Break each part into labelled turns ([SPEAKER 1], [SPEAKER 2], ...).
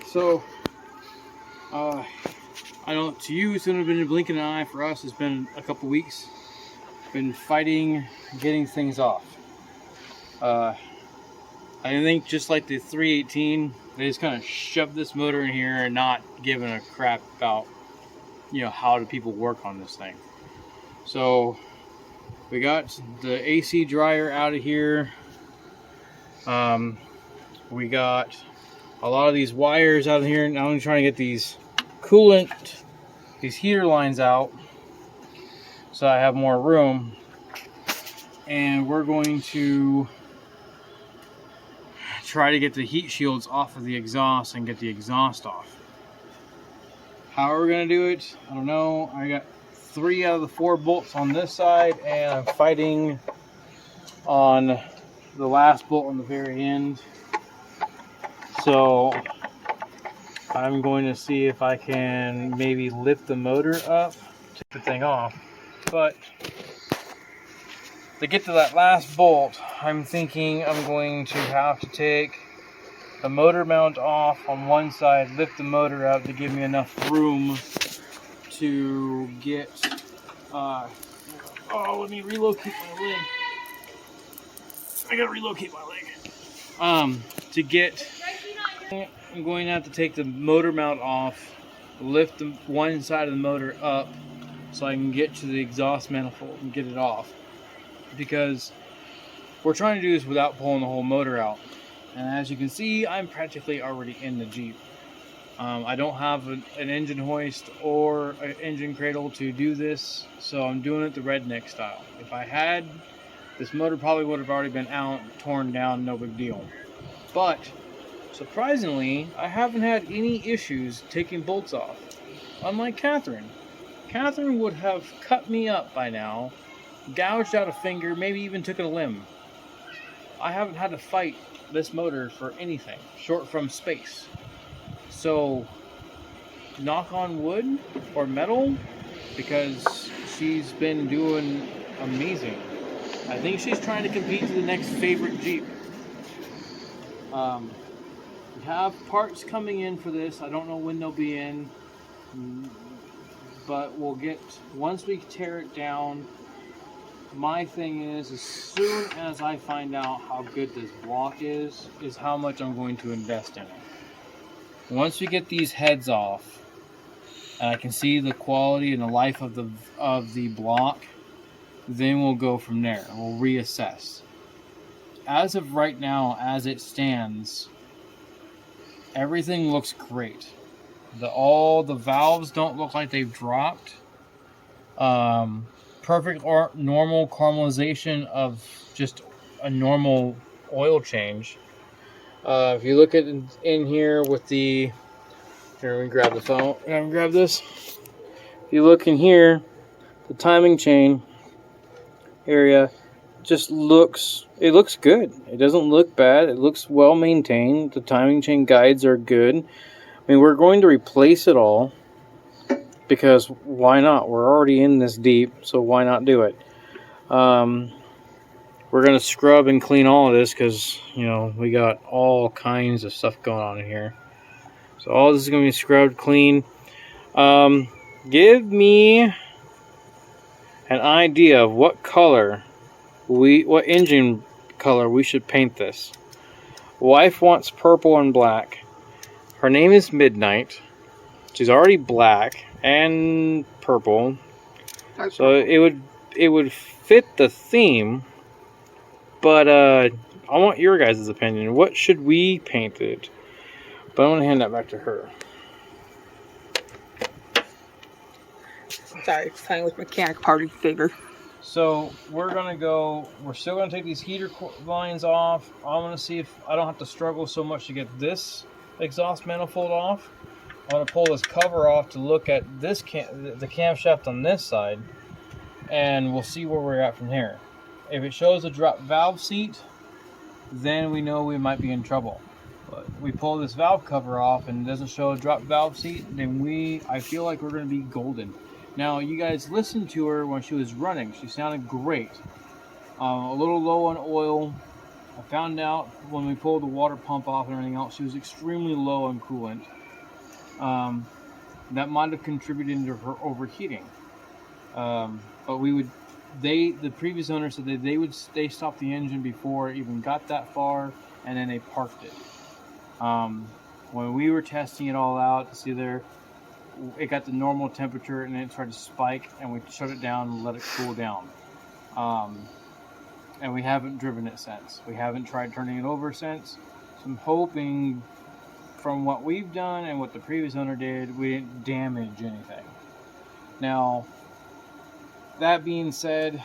[SPEAKER 1] So I know to you it's gonna have been a blink of an eye. For us, it's been a couple weeks. Been fighting getting things off. I think just like the 318, they just kind of shoved this motor in here and not giving a crap about, you know, how do people work on this thing. So we got the AC dryer out of here. We got a lot of these wires out of here. Now I'm trying to get these coolant, these heater lines out so I have more room. And we're going to try to get the heat shields off of the exhaust and get the exhaust off. How are we going to do it? I don't know. I got 3 out of the 4 bolts on this side, and I'm fighting on the last bolt on the very end. So I'm going to see if I can maybe lift the motor up, take the thing off. But to get to that last bolt, I'm thinking I'm going to have to take the motor mount off on one side, lift the motor up to give me enough room to get, let me relocate my leg. I gotta relocate my leg. To get, I'm going to have to take the motor mount off, lift the one side of the motor up so I can get to the exhaust manifold and get it off. Because we're trying to do this without pulling the whole motor out. And as you can see, I'm practically already in the Jeep. I don't have an engine hoist or an engine cradle to do this, so I'm doing it the redneck style. If I had, this motor probably would have already been out, torn down, no big deal. But surprisingly, I haven't had any issues taking bolts off. Unlike Catherine. Catherine would have cut me up by now, gouged out a finger, maybe even took a limb. I haven't had to fight this motor for anything short from space. So knock on wood or metal, because she's been doing amazing. I think she's trying to compete to the next favorite Jeep. We have parts coming in for this. I don't know when they'll be in, but we'll get, once we tear it down. My thing is, as soon as I find out how good this block is how much I'm going to invest in it. Once we get these heads off, and I can see the quality and the life of the block, then we'll go from there. We'll reassess. As of right now, as it stands, everything looks great. All the valves don't look like they've dropped. Perfect or normal caramelization of just a normal oil change. If you look at in here with the, here, let me grab the phone. Let me grab this. If you look in here, the timing chain area just looks, it looks good. It doesn't look bad. It looks well maintained. The timing chain guides are good. I mean, we're going to replace it all, because why not? We're already in this deep, so why not do it? We're going to scrub and clean all of this because, you know, we got all kinds of stuff going on in here. So all this is going to be scrubbed, clean. Give me an idea of what color, what engine color we should paint this. Wife wants purple and black. Her name is Midnight. She's already black and purple, so it would fit the theme. But I want your guys' opinion. What should we paint it? But I'm gonna hand that back to her.
[SPEAKER 2] Sorry, playing with mechanic party figure.
[SPEAKER 1] So we're still gonna take these heater lines off. I'm gonna see if I don't have to struggle so much to get this exhaust manifold off. I'm going to pull this cover off to look at this the camshaft on this side, and we'll see where we're at from here. If it shows a drop valve seat, then we know we might be in trouble. But we pull this valve cover off and it doesn't show a drop valve seat, then I feel like we're going to be golden. Now, you guys listened to her when she was running. She sounded great. A little low on oil. I found out when we pulled the water pump off and everything else, she was extremely low on coolant. That might have contributed to her overheating. But the previous owner said that they stopped the engine before it even got that far, and then they parked it. When we were testing it all out to see it got the normal temperature, and then it started to spike, and we shut it down and let it cool down. And we haven't driven it since. We haven't tried turning it over since. So I'm hoping, from what we've done and what the previous owner did, we didn't damage anything. Now, that being said,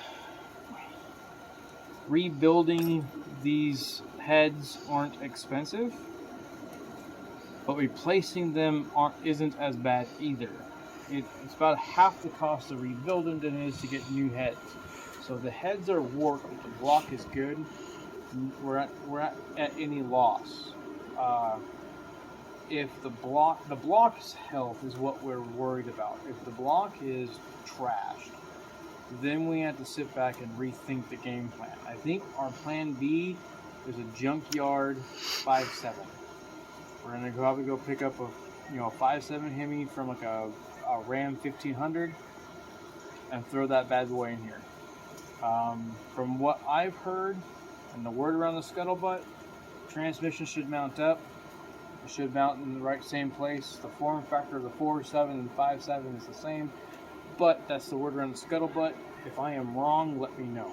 [SPEAKER 1] rebuilding these heads aren't expensive, but replacing them isn't as bad either. It's about half the cost of rebuilding than it is to get new heads. So the heads are warped, but the block is good. We're at any loss. If the block's health is what we're worried about. If the block is trashed, then we have to sit back and rethink the game plan. I think our plan B is a junkyard 5.7. We're gonna probably go pick up a 5.7 Hemi from like a Ram 1500 and throw that bad boy in here. From what I've heard and the word around the scuttlebutt, transmission should mount up. It should mount in the right same place. The form factor of the 4.7 and 5.7 is the same, but that's the word around the scuttlebutt. If I am wrong, let me know.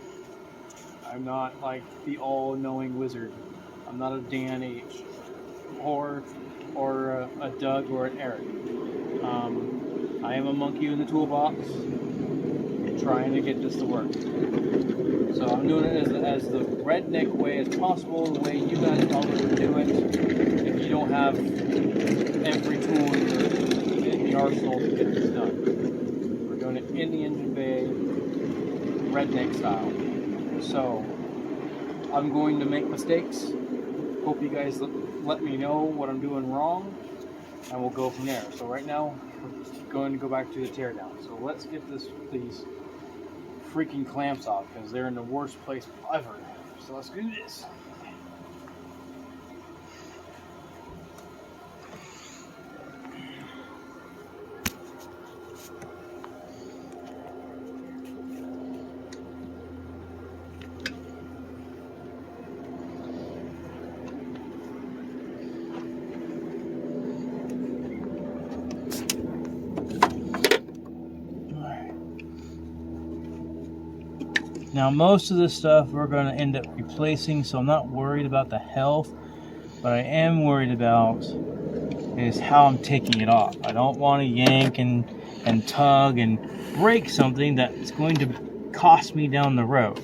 [SPEAKER 1] I'm not like the all-knowing wizard. I'm not a Dan H. or a Doug or an Eric. I am a monkey in the toolbox, trying to get this to work. So I'm doing it as the redneck way as possible, the way you guys probably would do it if you don't have every tool in the arsenal to get this done. We're doing it in the engine bay, redneck style. So I'm going to make mistakes. Hope you guys let me know what I'm doing wrong, and we'll go from there. So right now, we're going to go back to the teardown. So let's get these freaking clamps off, because they're in the worst place ever. So let's do this. Now, most of this stuff we're going to end up replacing, so I'm not worried about the health. What I am worried about is how I'm taking it off. I don't want to yank and tug and break something that's going to cost me down the road.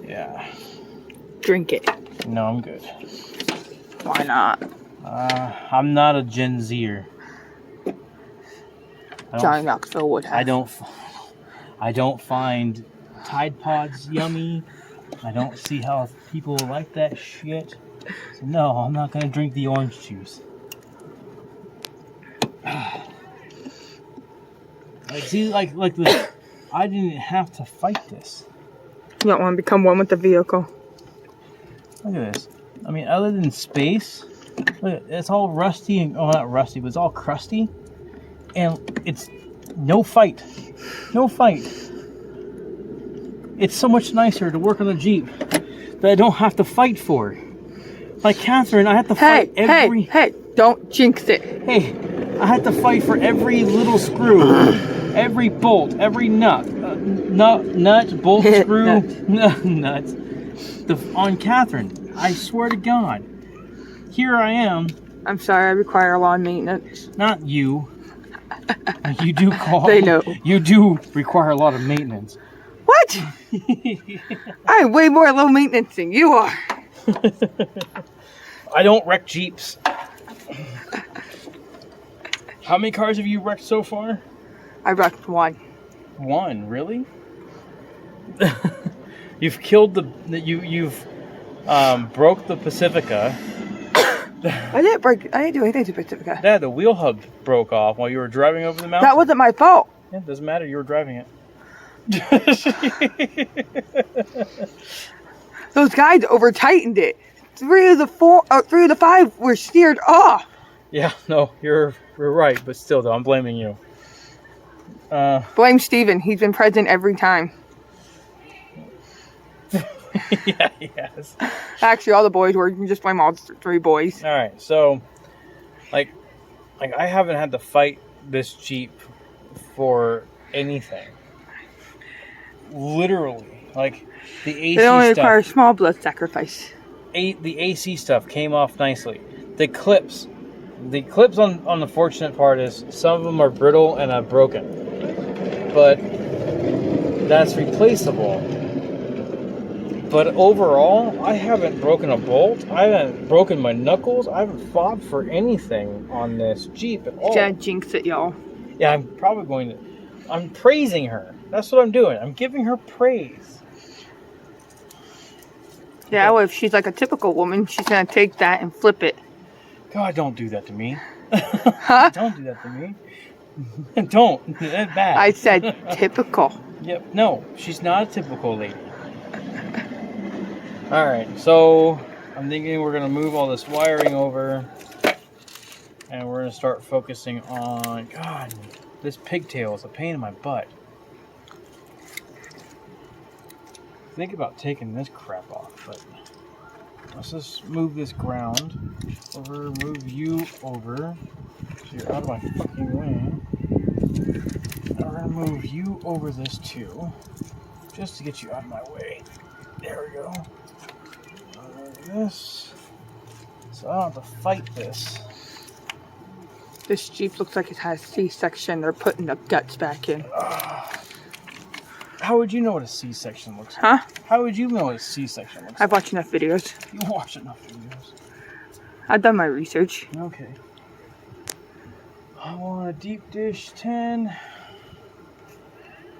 [SPEAKER 1] Yeah.
[SPEAKER 2] Drink it.
[SPEAKER 1] No, I'm good.
[SPEAKER 2] Why not?
[SPEAKER 1] I'm not a Gen Zer.
[SPEAKER 2] Johnny Knoxville would have.
[SPEAKER 1] I don't find Tide Pods yummy. I don't see how people like that shit. So no, I'm not gonna drink the orange juice. Like this. I didn't have to fight this.
[SPEAKER 2] You don't want to become one with the vehicle.
[SPEAKER 1] Look at this. I mean, other than space, look, it's all rusty and not rusty, but it's all crusty, and it's no fight. No fight. It's so much nicer to work on a Jeep that I don't have to fight for. Like Catherine, I have to fight every...
[SPEAKER 2] Hey, don't jinx it.
[SPEAKER 1] Hey, I have to fight for every little screw, every bolt, every nut, bolt, screw, nuts. On Catherine, I swear to God, here I am.
[SPEAKER 2] I'm sorry, I require a lot of maintenance.
[SPEAKER 1] Not you. You do call.
[SPEAKER 2] They know.
[SPEAKER 1] You do require a lot of maintenance.
[SPEAKER 2] What? I'm way more low maintenance than you are.
[SPEAKER 1] I don't wreck Jeeps. How many cars have you wrecked so far?
[SPEAKER 2] I wrecked one.
[SPEAKER 1] One, really? You've killed you've broke the Pacifica.
[SPEAKER 2] I didn't do anything to Pacifica.
[SPEAKER 1] Yeah, the wheel hub broke off while you were driving over the mountain.
[SPEAKER 2] That wasn't my fault.
[SPEAKER 1] Yeah, it doesn't matter. You were driving it.
[SPEAKER 2] Those guys over tightened it. 3 of the 5 were steered off.
[SPEAKER 1] Yeah, no, you're We're right, but still, though, I'm blaming you.
[SPEAKER 2] Blame Steven. He's been present every time.
[SPEAKER 1] Yeah, he has.
[SPEAKER 2] Actually, all the boys were. You can just blame all 3 boys.
[SPEAKER 1] All right, so, like I haven't had to fight this Jeep for anything. Literally, like the AC
[SPEAKER 2] It only
[SPEAKER 1] stuff.
[SPEAKER 2] requires small blood sacrifice.
[SPEAKER 1] The AC stuff came off nicely. The clips on the fortunate part is some of them are brittle and are broken, but that's replaceable. But overall, I haven't broken a bolt. I haven't broken my knuckles. I haven't fought for anything on this Jeep at all.
[SPEAKER 2] Yeah, jinx it, y'all.
[SPEAKER 1] Yeah, I'm probably going to. I'm praising her. That's what I'm doing. I'm giving her praise.
[SPEAKER 2] Yeah, well, if she's like a typical woman, she's gonna take that and flip it.
[SPEAKER 1] God, don't do that to me.
[SPEAKER 2] Huh?
[SPEAKER 1] Don't do that to me. Don't. That's bad.
[SPEAKER 2] I said typical.
[SPEAKER 1] Yep. No, she's not a typical lady. Alright, so I'm thinking we're going to move all this wiring over. And we're going to start focusing on... God, this pigtail is a pain in my butt. Think about taking this crap off, but... Let's just move this ground over, move you over, so you're out of my fucking way. And we're gonna move you over this too, just to get you out of my way. There we go. Like this, so I don't have to fight this.
[SPEAKER 2] This Jeep looks like it has C-section. They're putting the guts back in.
[SPEAKER 1] How would you know what a C-section looks like?
[SPEAKER 2] Huh?
[SPEAKER 1] How would you know what a C-section looks like?
[SPEAKER 2] I've watched enough videos.
[SPEAKER 1] You watch enough videos.
[SPEAKER 2] I've done my research.
[SPEAKER 1] Okay. I want a deep dish 10.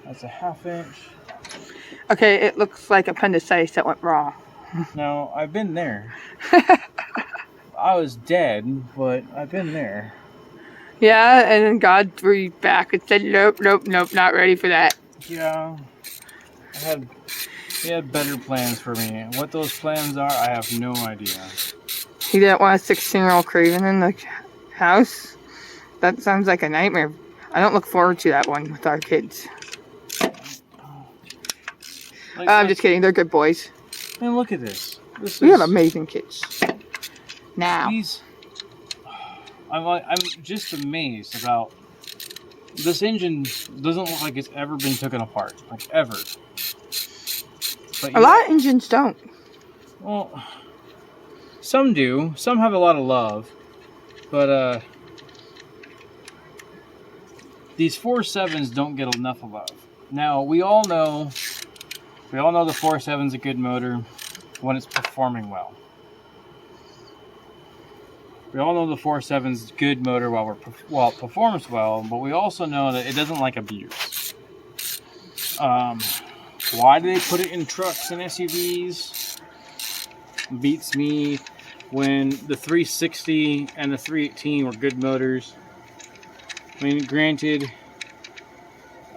[SPEAKER 1] That's a 1/2 inch.
[SPEAKER 2] Okay, it looks like appendicitis that went wrong.
[SPEAKER 1] No, I've been there. I was dead, but I've been there.
[SPEAKER 2] Yeah, and then God breathed back and said, nope, nope, nope, not ready for that.
[SPEAKER 1] Yeah. He had better plans for me. What those plans are, I have no idea.
[SPEAKER 2] He didn't want a 16-year-old Craven in the house? That sounds like a nightmare. I don't look forward to that one with our kids. I'm just kidding. They're good boys.
[SPEAKER 1] And look at this.
[SPEAKER 2] We have amazing kids. Now.
[SPEAKER 1] I'm just amazed about this engine. Doesn't look like it's ever been taken apart, like ever. But
[SPEAKER 2] a lot of engines don't.
[SPEAKER 1] Well, some do. Some have a lot of love, but these 4.7s don't get enough love. Now we all know the 4.7's a good motor when it's performing well. We all know the 4.7's a good motor while it performs well, but we also know that it doesn't like abuse. Why do they put it in trucks and SUVs? Beats me when the 360 and the 318 were good motors. I mean, granted,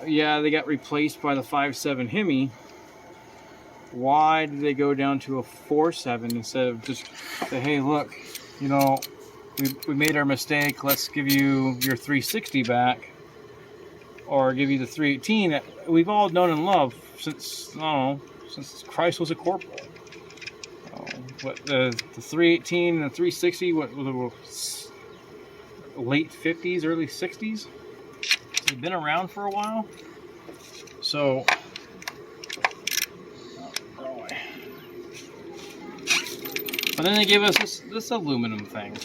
[SPEAKER 1] yeah, they got replaced by the 5.7 Hemi. Why did they go down to a 4.7 instead of just say, hey, look, you know, we made our mistake, let's give you your 360 back, or give you the 318 that we've all known and loved since, I don't know, since Christ was a corporal. What the 318 and the 360, what late 50s, early 60s? They've been around for a while. So, but then they gave us this aluminum thing.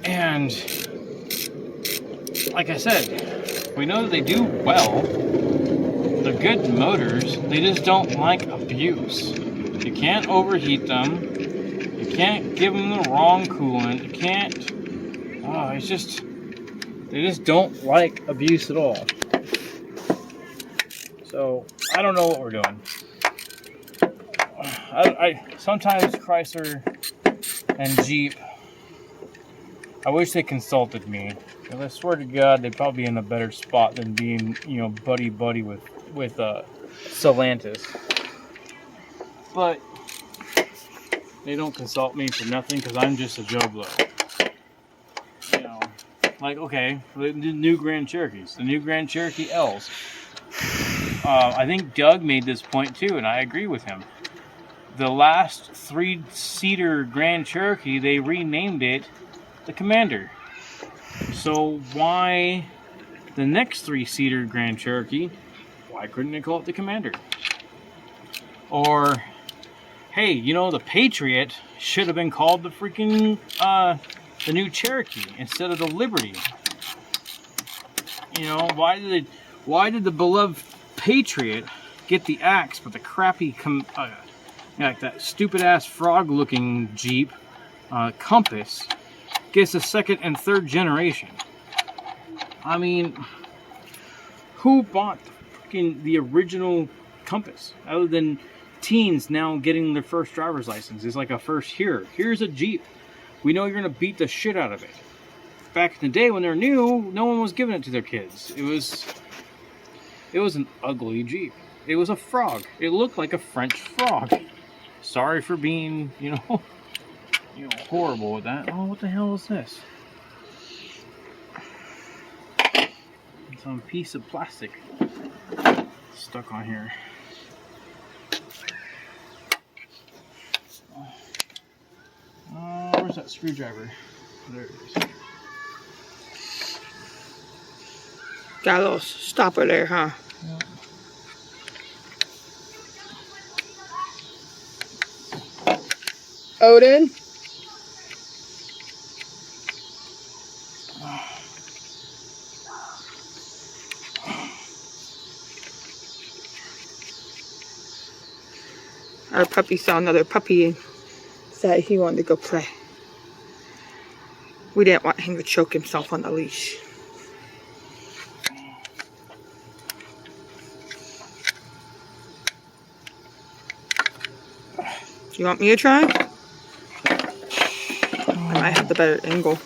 [SPEAKER 1] And like I said, we know that they do well. They're good motors. They just don't like abuse. You can't overheat them. You can't give them the wrong coolant. You can't. Oh, it's just. They just don't like abuse at all. So I don't know what we're doing. I sometimes Chrysler and Jeep, I wish they consulted me, because I swear to God they'd probably be in a better spot than being, you know, buddy with Stellantis. But they don't consult me for nothing, because I'm just a Joe Blow. You know, Like, okay, the new Grand Cherokees, the new Grand Cherokee L's. I think Doug made this point too, and I agree with him. The last 3-seater Grand Cherokee, they renamed it the Commander. So why the next 3-seater Grand Cherokee, why couldn't they call it the Commander? Or, hey, you know, the Patriot should have been called the freaking, the new Cherokee instead of the Liberty. You know, why did the beloved Patriot get the axe, but the crappy, like that stupid-ass frog-looking Jeep Compass gets a 2nd and 3rd generation? I mean, who bought the original Compass other than teens now getting their first driver's license? It's like a first here's a Jeep. We know you're gonna beat the shit out of it. Back in the day when they're new, no one was giving it to their kids. It was an ugly Jeep. It was a frog. It looked like a French frog. Sorry for being, you know, horrible with that. Oh, what the hell is this? Some piece of plastic stuck on here. Where's that screwdriver? There it is.
[SPEAKER 2] Got a little stopper there, huh?
[SPEAKER 1] Yeah.
[SPEAKER 2] Odin? Our puppy saw another puppy and said he wanted to go play. We didn't want him to choke himself on the leash. You want me to try? I might have the better angle.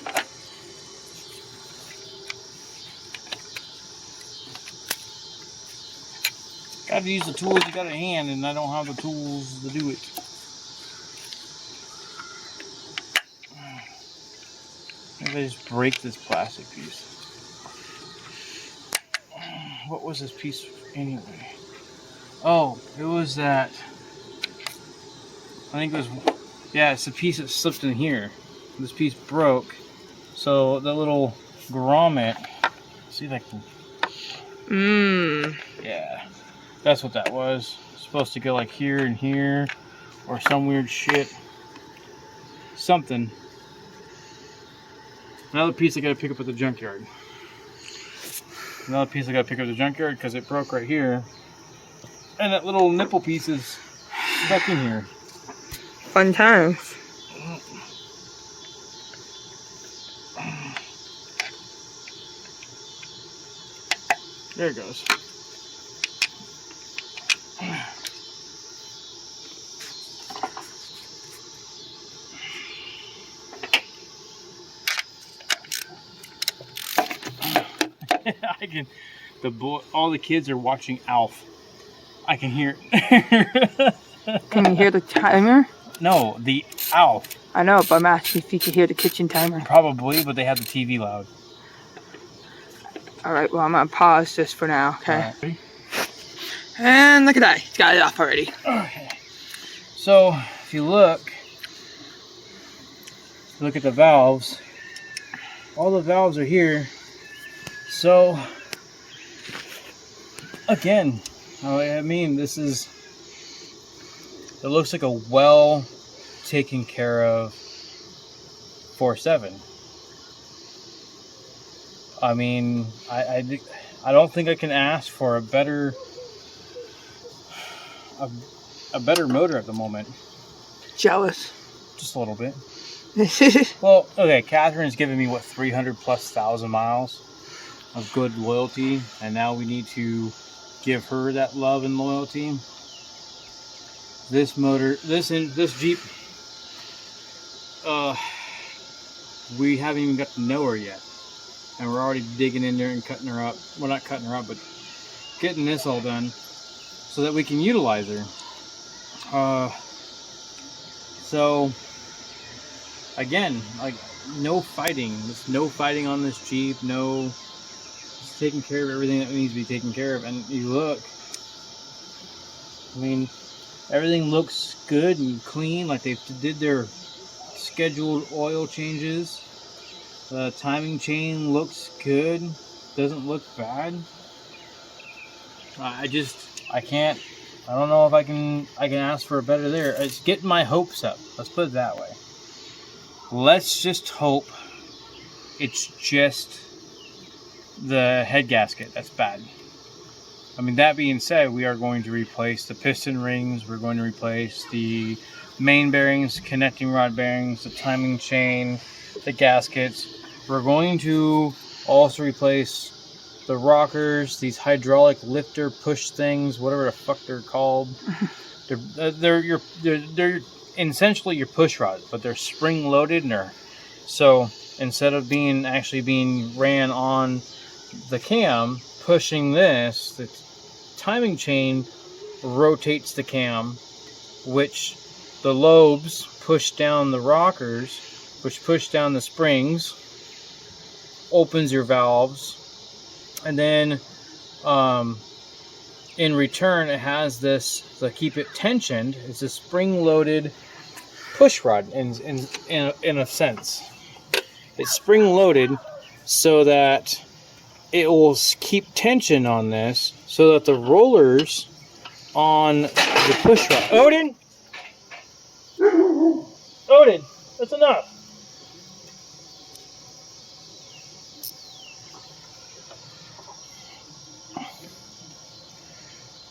[SPEAKER 1] Gotta use the tools you got at hand, and I don't have the tools to do it. Maybe I just break this plastic piece. What was this piece anyway? Oh, it was that. I think it was. Yeah, it's the piece that slipped in here. This piece broke, so the little grommet. See that? Yeah. That's what that was. It's supposed to go like here and here, or some weird shit. Something. Another piece I gotta pick up at the junkyard. Another piece I gotta pick up at the junkyard because it broke right here. And that little nipple piece is stuck in here.
[SPEAKER 2] Fun times.
[SPEAKER 1] There it goes. I can. All the kids are watching Alf. I can hear it.
[SPEAKER 2] Can you hear the timer?
[SPEAKER 1] No, the Alf.
[SPEAKER 2] I know, but I'm asking if you can hear the kitchen timer.
[SPEAKER 1] Probably, but they have the TV loud.
[SPEAKER 2] Alright, well, I'm gonna pause this for now, okay?
[SPEAKER 1] Right.
[SPEAKER 2] And look at that, it's got it off already.
[SPEAKER 1] Okay. So, if you look at the valves, all the valves are here. So, again, I mean, this is, it looks like a well taken care of 4.7. I mean, I don't think I can ask for a better motor at the moment.
[SPEAKER 2] Jealous.
[SPEAKER 1] Just a little bit. Well, okay, Catherine's given me, what, 300,000+ miles of good loyalty, and now we need to give her that love and loyalty. This motor, this Jeep, we haven't even got to know her yet, and we're already digging in there and cutting her up. Well, not cutting her up, but getting this all done so that we can utilize her. So again, like, no fighting. There's no fighting on this Jeep. No, it's taking care of everything that needs to be taken care of. And you look, I mean, everything looks good and clean. Like they did their scheduled oil changes. The timing chain looks good. Doesn't look bad. I don't know if I can ask for a better there. It's getting my hopes up. Let's put it that way. Let's just hope it's just the head gasket that's bad. I mean, that being said, we are going to replace the piston rings. We're going to replace the main bearings, connecting rod bearings, the timing chain, the gaskets. We're going to also replace the rockers, these hydraulic lifter push things, whatever the fuck they're called. They're essentially your push rods, but they're spring loaded, and so instead of actually being ran on the cam, pushing this, the timing chain rotates the cam, which the lobes push down the rockers, which push down the springs, opens your valves. And then, in return, it has this to keep it tensioned. It's a spring-loaded push rod, in a sense. It's spring-loaded so that it will keep tension on this, so that the rollers on the push rod. Odin, that's enough.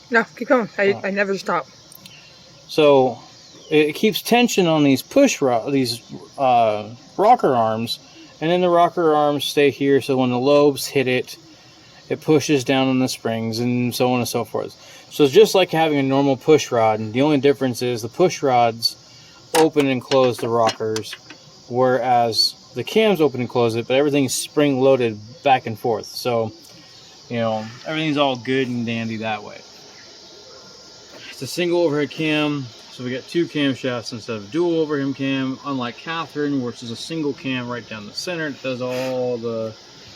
[SPEAKER 2] No, keep going. I never stop.
[SPEAKER 1] So it keeps tension on these rocker arms, and then the rocker arms stay here. So when the lobes hit it, it pushes down on the springs, and so on and so forth. So it's just like having a normal push rod. And the only difference is the push rods open and close the rockers, whereas the cams open and close it. But everything's spring loaded back and forth. So everything's all good and dandy that way. It's a single overhead cam, so we got two camshafts instead of dual overhead cam, unlike Catherine, which is a single cam right down the center. It does all the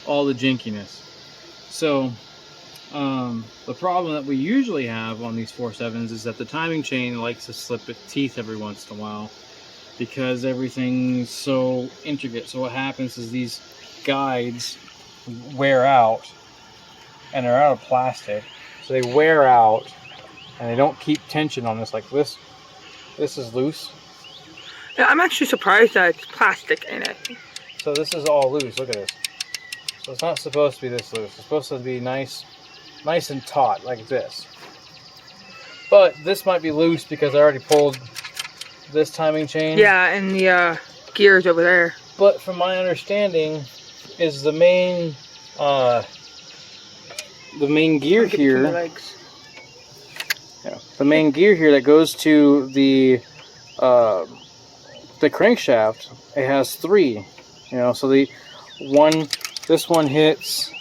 [SPEAKER 1] jinkiness. So the problem that we usually have on these 4.7s is that the timing chain likes to slip its teeth every once in a while because everything's so intricate. So what happens is these guides wear out, and they're out of plastic, so they wear out. And they don't keep tension on this like this. This is loose.
[SPEAKER 2] Yeah, I'm actually surprised that it's plastic in it.
[SPEAKER 1] So this is all loose. Look at this. So it's not supposed to be this loose. It's supposed to be nice and taut like this. But this might be loose because I already pulled this timing chain.
[SPEAKER 2] Yeah, and the gears over there.
[SPEAKER 1] But from my understanding, is the main gear here. Yeah, the main gear here that goes to the crankshaft, it has three. So this one hits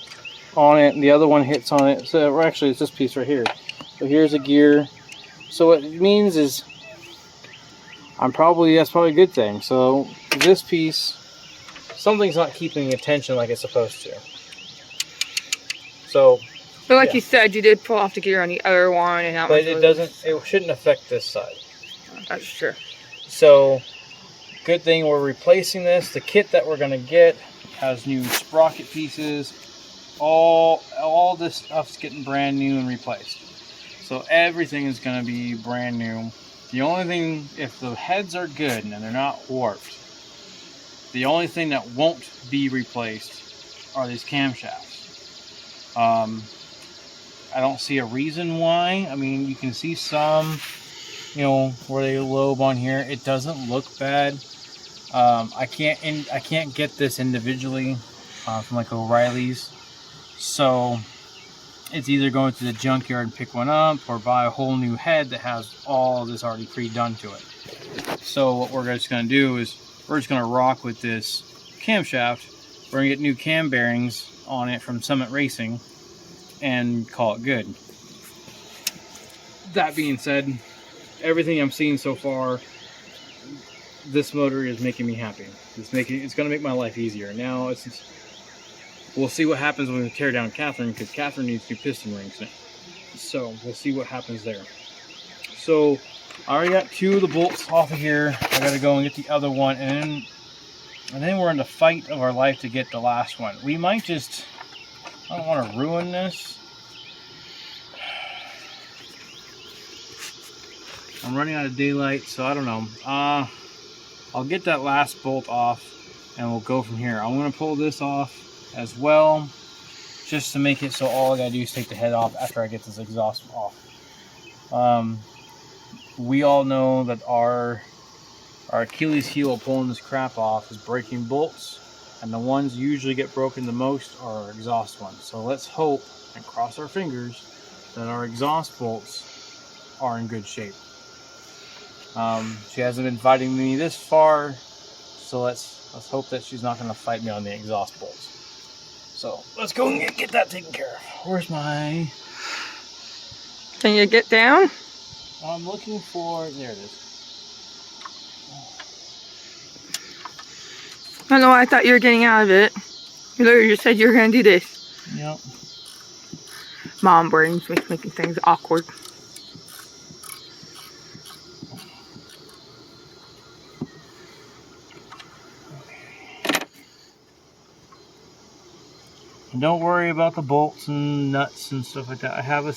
[SPEAKER 1] on it, and the other one hits on it. So actually, it's this piece right here. So here's a gear. So what it means is, that's probably a good thing. So this piece, something's not keeping attention like it's supposed to. So.
[SPEAKER 2] But like you said, you did pull off the gear on the other one, and
[SPEAKER 1] but it shouldn't affect this side.
[SPEAKER 2] That's true.
[SPEAKER 1] So, good thing we're replacing this. The kit that we're gonna get has new sprocket pieces. All this stuff's getting brand new and replaced. So everything is gonna be brand new. The only thing, if the heads are good and they're not warped, the only thing that won't be replaced are these camshafts. I don't see a reason why. I mean, you can see some, where they lobe on here. It doesn't look bad. I can't get this individually from like O'Reilly's. So it's either going to the junkyard and pick one up, or buy a whole new head that has all this already pre-done to it. So what we're just going to do is we're just going to rock with this camshaft. We're going to get new cam bearings on it from Summit Racing and call it good. That being said, everything I'm seeing so far, this motor is making me happy. It's gonna make my life easier. Now we'll see what happens when we tear down Catherine, because Catherine needs new piston rings now. So we'll see what happens there. So I already got 2 of the bolts off of here. I gotta go and get the other one, and then we're in the fight of our life to get the last one. We might just, I don't want to ruin this. I'm running out of daylight, so I don't know. I'll get that last bolt off and we'll go from here. I'm going to pull this off as well, just to make it so all I got to do is take the head off after I get this exhaust off. We all know that our Achilles heel pulling this crap off is breaking bolts, and the ones usually get broken the most are our exhaust ones. So let's hope and cross our fingers that our exhaust bolts are in good shape. She hasn't been fighting me this far, so let's hope that she's not going to fight me on the exhaust bolts. So let's go and get that taken care of. Where's my...
[SPEAKER 2] Can you get down?
[SPEAKER 1] I'm looking for... There it is.
[SPEAKER 2] I know, I thought you were getting out of it. You literally just said you were going to do this.
[SPEAKER 1] Yep.
[SPEAKER 2] Mom brains making things awkward.
[SPEAKER 1] And don't worry about the bolts and nuts and stuff like that. I have a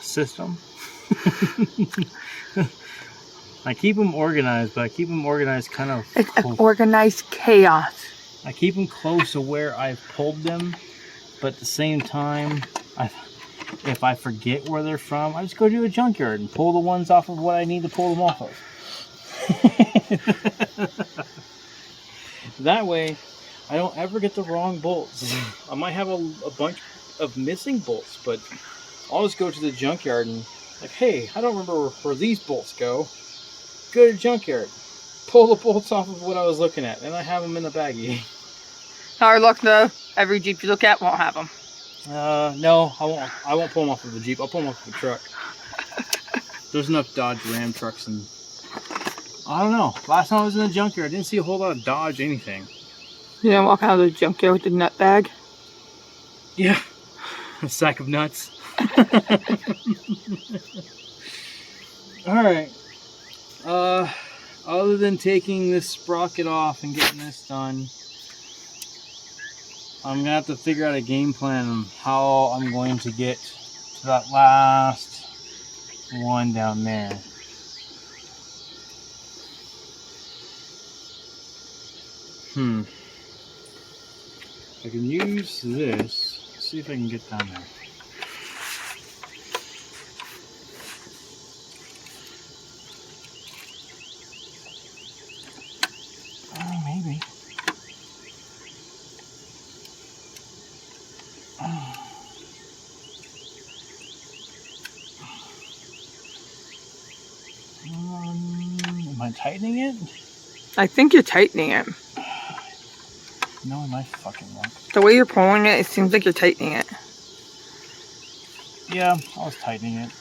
[SPEAKER 1] system. I keep them organized, but I keep them organized kind of...
[SPEAKER 2] It's an organized chaos.
[SPEAKER 1] I keep them close to where I've pulled them, but at the same time, if I forget where they're from, I just go to a junkyard and pull the ones off of what I need to pull them off of. That way, I don't ever get the wrong bolts. I might have a bunch of missing bolts, but I'll just go to the junkyard and like, hey, I don't remember where these bolts go. Go to the junkyard, pull the bolts off of what I was looking at, and I have them in the baggie.
[SPEAKER 2] Hard luck though. Every Jeep you look at won't have them.
[SPEAKER 1] No, I won't. I won't pull them off of the Jeep. I'll pull them off of the truck. There's enough Dodge Ram trucks, and I don't know. Last time I was in the junkyard, I didn't see a whole lot of Dodge anything.
[SPEAKER 2] You know, walk out of the junkyard with the nut bag.
[SPEAKER 1] Yeah, a sack of nuts. All right. Other than taking this sprocket off and getting this done, I'm gonna have to figure out a game plan on how I'm going to get to that last one down there. I can use this. See if I can get down there. Maybe. Am I tightening it?
[SPEAKER 2] I think you're tightening it.
[SPEAKER 1] No, am I fucking wrong?
[SPEAKER 2] The way you're pulling it, it seems like you're tightening it.
[SPEAKER 1] Yeah, I was tightening it.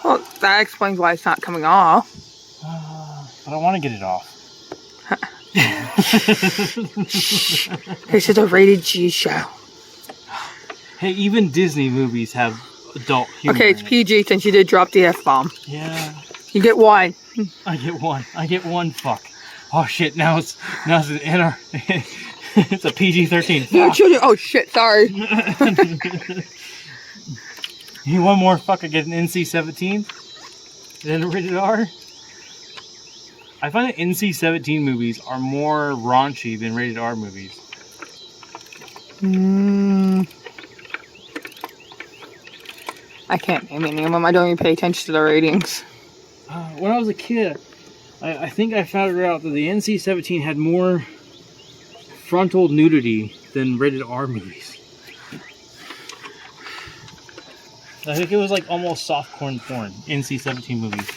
[SPEAKER 2] Well, that explains why it's not coming off.
[SPEAKER 1] But I want to get it off.
[SPEAKER 2] This is a rated G show.
[SPEAKER 1] Hey, even Disney movies have adult humor.
[SPEAKER 2] Okay, it's PG since you did drop the F-bomb.
[SPEAKER 1] Yeah.
[SPEAKER 2] You get one.
[SPEAKER 1] I get one. I get one fuck. Oh shit, now it's an NR. It's a PG-13.
[SPEAKER 2] No, children. Oh shit, sorry.
[SPEAKER 1] You need one more fuck, I get an NC-17? Then a rated R? I find that NC-17 movies are more raunchy than rated R movies.
[SPEAKER 2] I can't name any of them. I don't even pay attention to the ratings.
[SPEAKER 1] When I was a kid, I think I found out that the NC-17 had more frontal nudity than rated R movies. I think it was like almost softcore porn, NC-17 movies.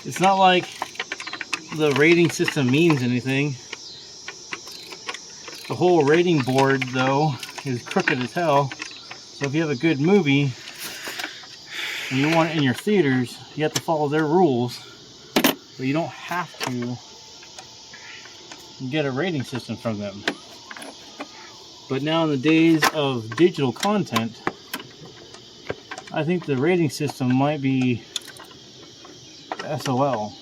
[SPEAKER 1] It's not like the rating system means anything. The whole rating board, though, is crooked as hell. So if you have a good movie and you want it in your theaters, you have to follow their rules. But you don't have to get a rating system from them. But now in the days of digital content, I think the rating system might be SOL.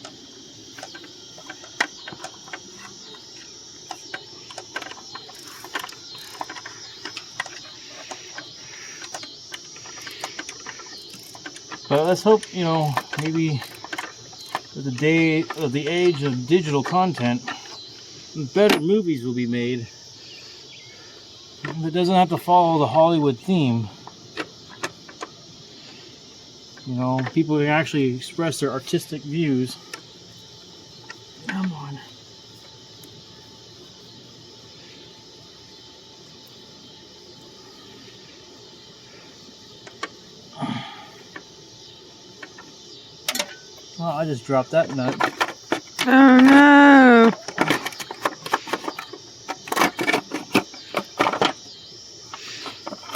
[SPEAKER 1] But let's hope, you know, maybe with the age of digital content, better movies will be made. It doesn't have to follow the Hollywood theme. You know, people can actually express their artistic views. Come on. Oh, I just dropped that nut.
[SPEAKER 2] Oh no!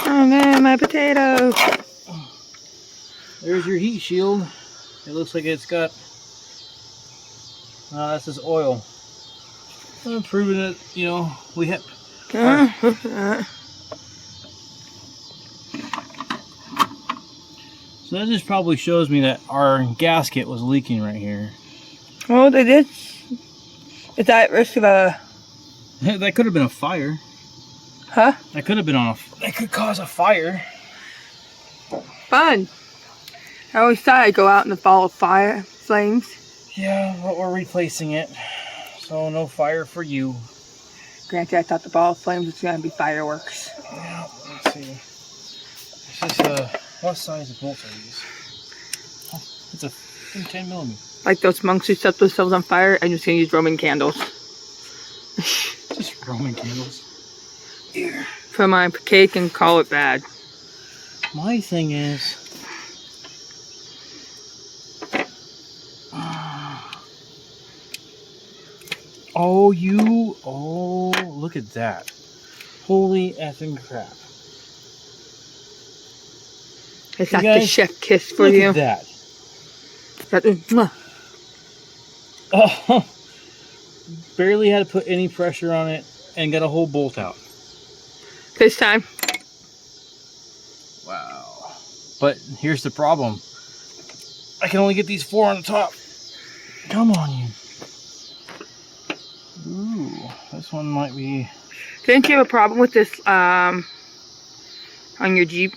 [SPEAKER 2] Oh no, my potato!
[SPEAKER 1] There's your heat shield. It looks like it's got... that's just oil. I'm proving that, you know, we have... So that just probably shows me that our gasket was leaking right here.
[SPEAKER 2] Well, they did. Is that at risk of a...
[SPEAKER 1] That could have been a fire.
[SPEAKER 2] Huh?
[SPEAKER 1] That could have been on a... That could cause a fire.
[SPEAKER 2] Fun. I always thought I'd go out in the fall of fire flames.
[SPEAKER 1] Yeah, but we're replacing it. So no fire for you.
[SPEAKER 2] Granted, I thought the ball of flames was going to be fireworks.
[SPEAKER 1] Yeah, let's see. This is what size of bolts are these? Oh, it's a 10 millimeter.
[SPEAKER 2] Like those monks who set themselves on fire, I'm just going to use Roman candles.
[SPEAKER 1] Just Roman candles. Here.
[SPEAKER 2] For my cake and call it bad.
[SPEAKER 1] My thing is... Oh, look at that. Holy effing crap.
[SPEAKER 2] Is that the chef kiss for
[SPEAKER 1] look
[SPEAKER 2] you?
[SPEAKER 1] Look at that. Oh, barely had to put any pressure on it and got a whole bolt out.
[SPEAKER 2] This time.
[SPEAKER 1] Wow. But here's the problem. I can only get these 4 on the top. Come on, you. Ooh, this one might be...
[SPEAKER 2] Didn't you have a problem with this on your Jeep?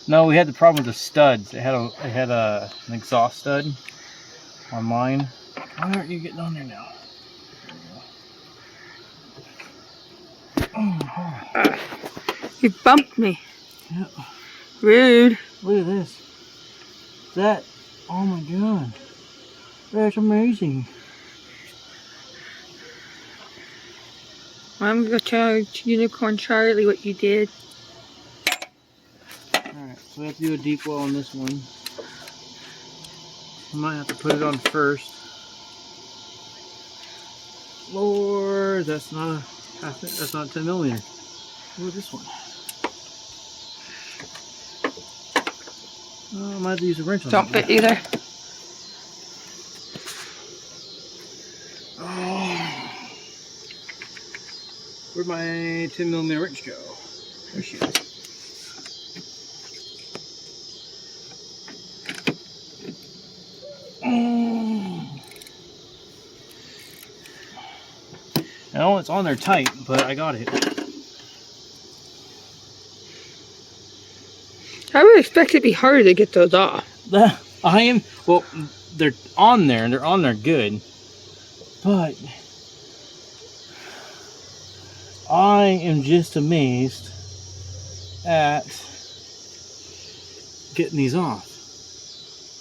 [SPEAKER 1] No, we had the problem with the studs. It had an exhaust stud on mine. Why aren't you getting on there now? There you go.
[SPEAKER 2] You bumped me.
[SPEAKER 1] Yeah.
[SPEAKER 2] Rude.
[SPEAKER 1] Look at this. That, oh my god. That's amazing.
[SPEAKER 2] I'm going to tell Unicorn Charlie what you did.
[SPEAKER 1] Alright, so we have to do a deep well on this one. I might have to put it on first. Lord, that's not a 10 millimeter. Look at this one. Oh, I might have to use a wrench on
[SPEAKER 2] Don't
[SPEAKER 1] that
[SPEAKER 2] fit either.
[SPEAKER 1] Oh. Where'd my 10 millimeter wrench go? There she is. No, it's on there tight, but I got it.
[SPEAKER 2] I would expect it to be harder to get those off.
[SPEAKER 1] Well, they're on there, and they're on there good. But I am just amazed at getting these off.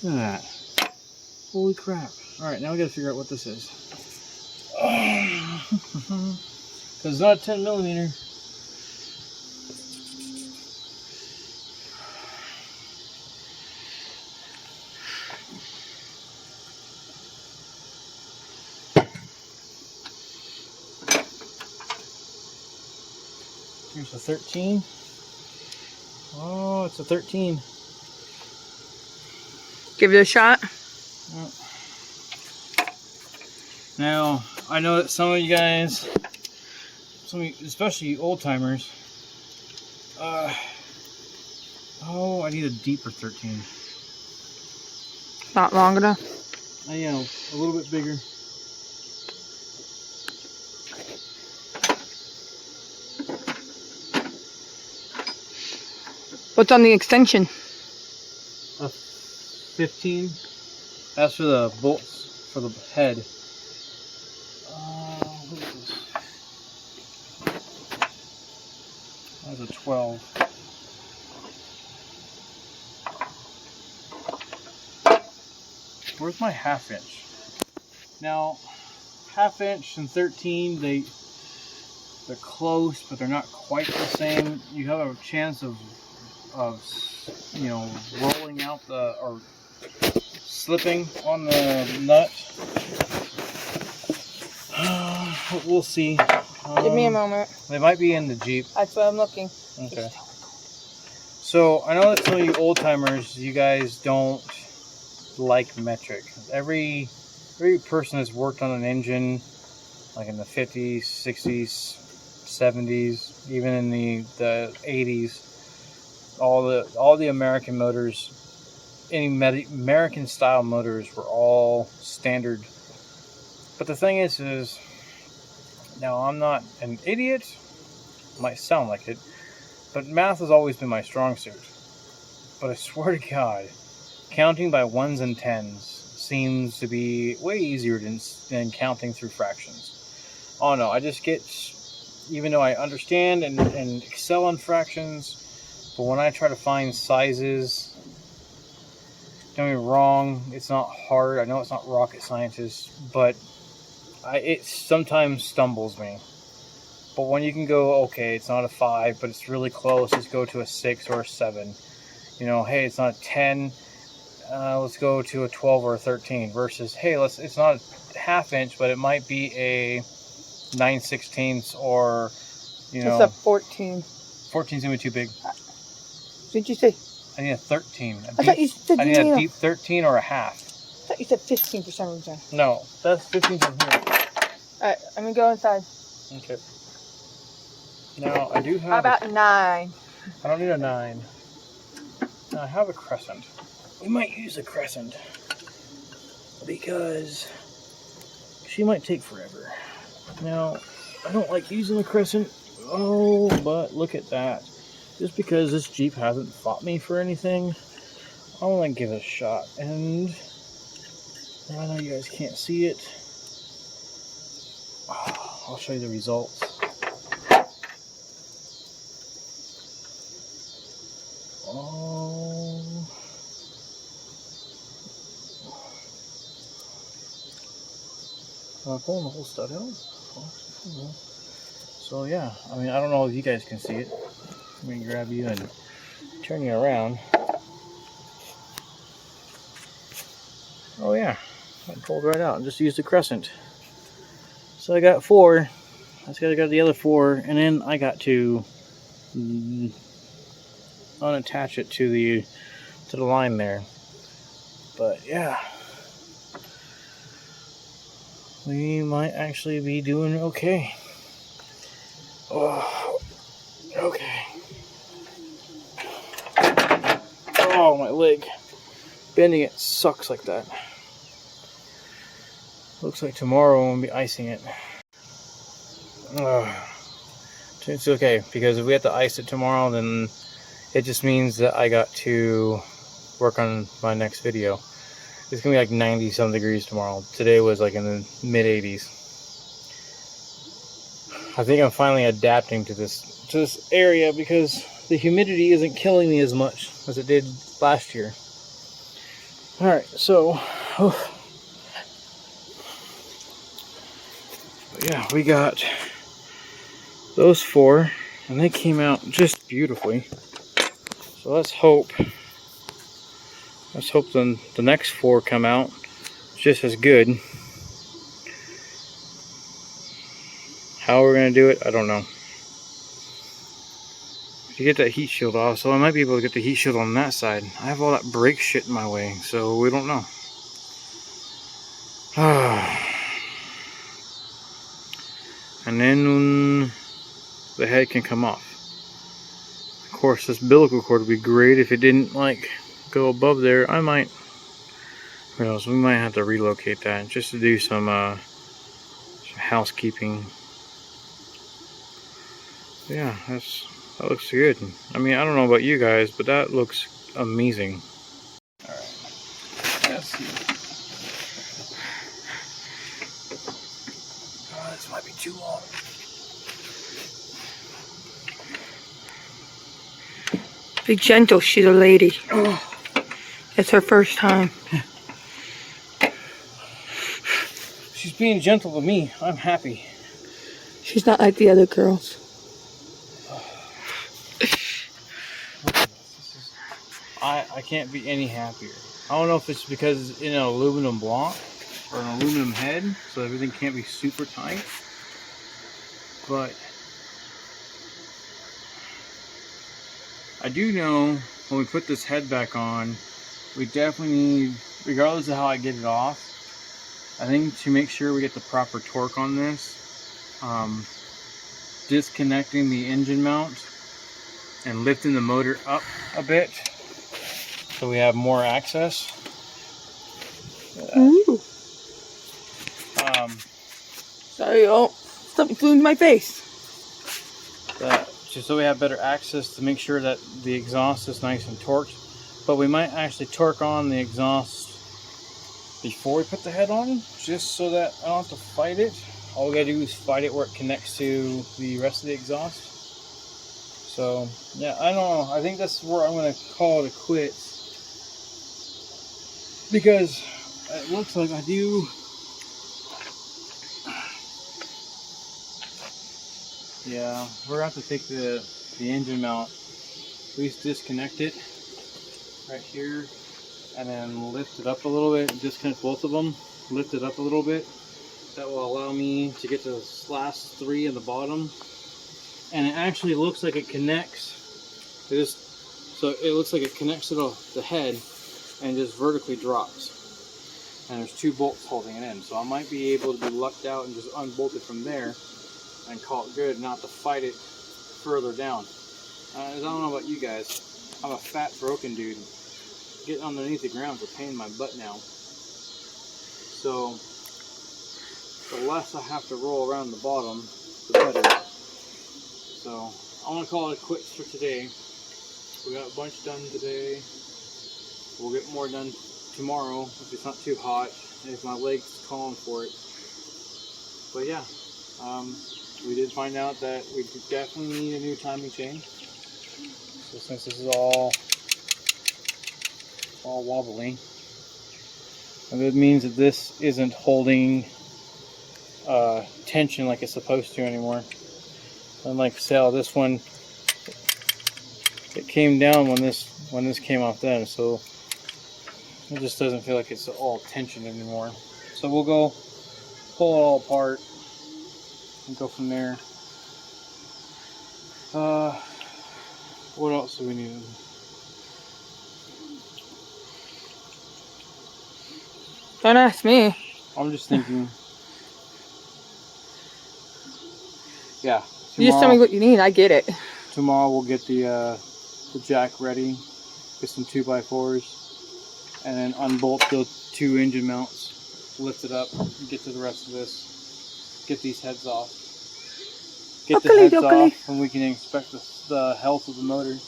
[SPEAKER 1] Look at that. Holy crap. Alright, now we gotta figure out what this is. Because it's not a 10 millimeter. Here's a 13. Oh, it's a 13.
[SPEAKER 2] Give it a shot.
[SPEAKER 1] Now, I know that some of you guys, especially old timers, oh, I need a deeper 13.
[SPEAKER 2] Not long enough.
[SPEAKER 1] Yeah, a little bit bigger.
[SPEAKER 2] What's on the extension?
[SPEAKER 1] A 15. That's for the bolts for the head. What is this? That's a 12. Where's my 1/2 inch? Now, 1/2 inch and 13, they're close, but they're not quite the same. You have a chance of you know, rolling out or slipping on the nut. We'll see.
[SPEAKER 2] Give me a moment.
[SPEAKER 1] They might be in the Jeep.
[SPEAKER 2] That's what I'm looking.
[SPEAKER 1] Okay. So I know that some of you old timers, you guys don't like metric. Every person has worked on an engine, like in the 50s, 60s, 70s, even in the 80s. All the American motors, any American style motors were all standard. But the thing is now I'm not an idiot, might sound like it, but math has always been my strong suit. But I swear to God, counting by ones and tens seems to be way easier than counting through fractions. Oh no, I just get, even though I understand and excel in fractions, but when I try to find sizes, don't get me wrong, it's not hard. I know it's not rocket science, but it sometimes stumbles me. But when you can go, okay, it's not a 5, but it's really close, let's go to a 6 or a 7. You know, hey, it's not a 10, let's go to a 12 or a 13. Versus, hey, it's not a 1/2 inch, but it might be a 9/16 or, you know.
[SPEAKER 2] It's a 14.
[SPEAKER 1] 14's gonna be too big.
[SPEAKER 2] What did you say?
[SPEAKER 1] I need a 13.
[SPEAKER 2] I thought you said
[SPEAKER 1] I need a deep 13 or a 1/2.
[SPEAKER 2] I thought you said 15 for some reason.
[SPEAKER 1] No, that's 15 from here.
[SPEAKER 2] Alright, I'm gonna go inside.
[SPEAKER 1] Okay. Now, I do have...
[SPEAKER 2] How about 9?
[SPEAKER 1] I don't need a 9. Now, I have a crescent. We might use a crescent, because she might take forever. Now, I don't like using a crescent. Oh, but look at that. Just because this Jeep hasn't fought me for anything, I want to give it a shot. And I know you guys can't see it. Oh, I'll show you the results. Oh. I'm pulling the whole stud out. So yeah, I mean, I don't know if you guys can see it. Let me grab you and turn you around. Oh yeah, I pulled right out and just used the crescent. So I got 4. I got the other 4, and then I got to unattach it to the line there. But yeah, we might actually be doing okay. Oh, okay. Oh, my leg. Bending it sucks like that. Looks like tomorrow we'll be icing it. It's okay, because if we have to ice it tomorrow, then it just means that I got to work on my next video. It's gonna be like 90-some degrees tomorrow. Today was like in the mid-80s. I think I'm finally adapting to this area, because the humidity isn't killing me as much as it did last year. Alright, so yeah, we got those 4, and they came out just beautifully. So let's hope the next 4 come out just as good. How we're gonna do it, I don't know. to get that heat shield off, so I might be able to get the heat shield on that side. I have all that brake shit in my way, so we don't know. And then the head can come off. Of course, this umbilical cord would be great if it didn't like go above there. I might, who knows, we might have to relocate that just to do some housekeeping. Yeah, that looks good. I mean, I don't know about you guys, but that looks amazing. Alright, let's see. Oh, this might be too long.
[SPEAKER 2] Be gentle, she's a lady. It's her first time.
[SPEAKER 1] She's being gentle to me. I'm happy.
[SPEAKER 2] She's not like the other girls.
[SPEAKER 1] I can't be any happier. I don't know if it's because it's in an aluminum block or an aluminum head, so everything can't be super tight. But I do know when we put this head back on, we definitely need, regardless of how I get it off, I think to make sure we get the proper torque on this, disconnecting the engine mount and lifting the motor up a bit so we have more access.
[SPEAKER 2] Ooh. Sorry, something flew in my face.
[SPEAKER 1] Just so we have better access to make sure that the exhaust is nice and torqued. But we might actually torque on the exhaust before we put the head on, just so that I don't have to fight it. All we gotta do is fight it where it connects to the rest of the exhaust. So yeah, I don't know. I think that's where I'm gonna call it a quit, because it looks like I do. Yeah, we're gonna have to take the engine mount, at least disconnect it right here, and then lift it up a little bit. Disconnect both of them, lift it up a little bit. That will allow me to get to the last 3 in the bottom. And it actually looks like it connects. So it looks like it connects to the head and just vertically drops. And there's 2 bolts holding it in. So I might be able to be lucked out and just unbolt it from there and call it good, not to fight it further down. I don't know about you guys. I'm a fat, broken dude. Getting underneath the ground is a pain in my butt now. So the less I have to roll around the bottom, the better. So I want to call it quits for today. We got a bunch done today. We'll get more done tomorrow if it's not too hot and if my leg's calling for it. But yeah, we did find out that we definitely need a new timing chain. So since this is all wobbly, and it means that this isn't holding tension like it's supposed to anymore. Unlike this one, it came down when this came off then, so it just doesn't feel like it's all tension anymore. So we'll go pull it all apart and go from there. What else do we need?
[SPEAKER 2] Don't ask me.
[SPEAKER 1] I'm just thinking. Yeah.
[SPEAKER 2] You just tell me what you need, I get it.
[SPEAKER 1] Tomorrow we'll get the jack ready, get some 2x4s, and then unbolt the 2 engine mounts, lift it up, get to the rest of this, get these heads off. Get the heads off, and we can inspect the health of the motor.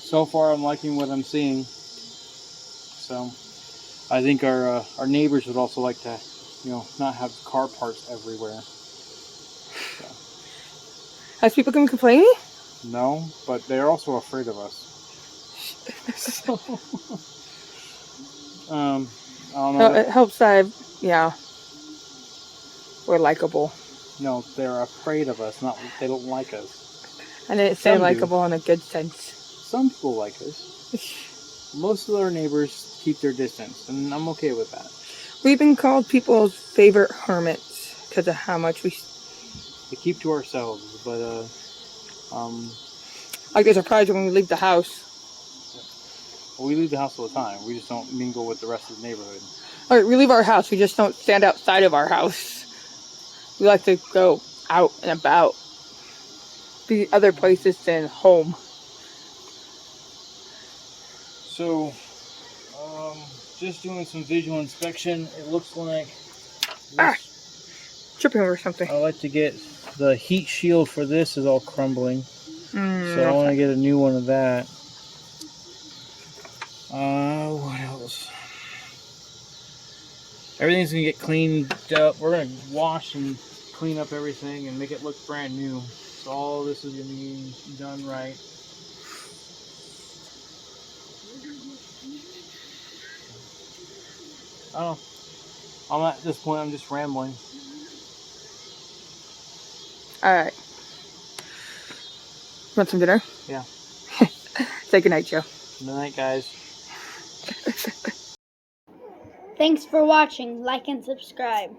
[SPEAKER 1] So far I'm liking what I'm seeing. So I think our neighbors would also like to, not have car parts everywhere. So.
[SPEAKER 2] Has people been complaining?
[SPEAKER 1] No, but they're also afraid of us. I don't know.
[SPEAKER 2] It helps that, we're likable.
[SPEAKER 1] No, they're afraid of us, not they don't like us.
[SPEAKER 2] I didn't say likable in a good sense.
[SPEAKER 1] Some people like us. Most of our neighbors keep their distance, and I'm okay with that.
[SPEAKER 2] We've been called people's favorite hermits because of how much we
[SPEAKER 1] keep to ourselves, but
[SPEAKER 2] I get surprised when we leave the house.
[SPEAKER 1] Well, we leave the house all the time. We just don't mingle with the rest of the neighborhood.
[SPEAKER 2] All right, we leave our house. We just don't stand outside of our house. We like to go out and about. Be other places than home.
[SPEAKER 1] So, just doing some visual inspection. It looks like
[SPEAKER 2] Tripping over something.
[SPEAKER 1] I like to get the heat shield for this is all crumbling. So I want to get a new one of that. What else? Everything's gonna get cleaned up. We're gonna wash and clean up everything and make it look brand new. So all this is gonna be done right. I don't know. I'm at this point. I'm just rambling.
[SPEAKER 2] All right. Want some dinner?
[SPEAKER 1] Yeah.
[SPEAKER 2] Say goodnight, Joe.
[SPEAKER 1] Good night, guys.
[SPEAKER 3] Thanks for watching. Like and subscribe.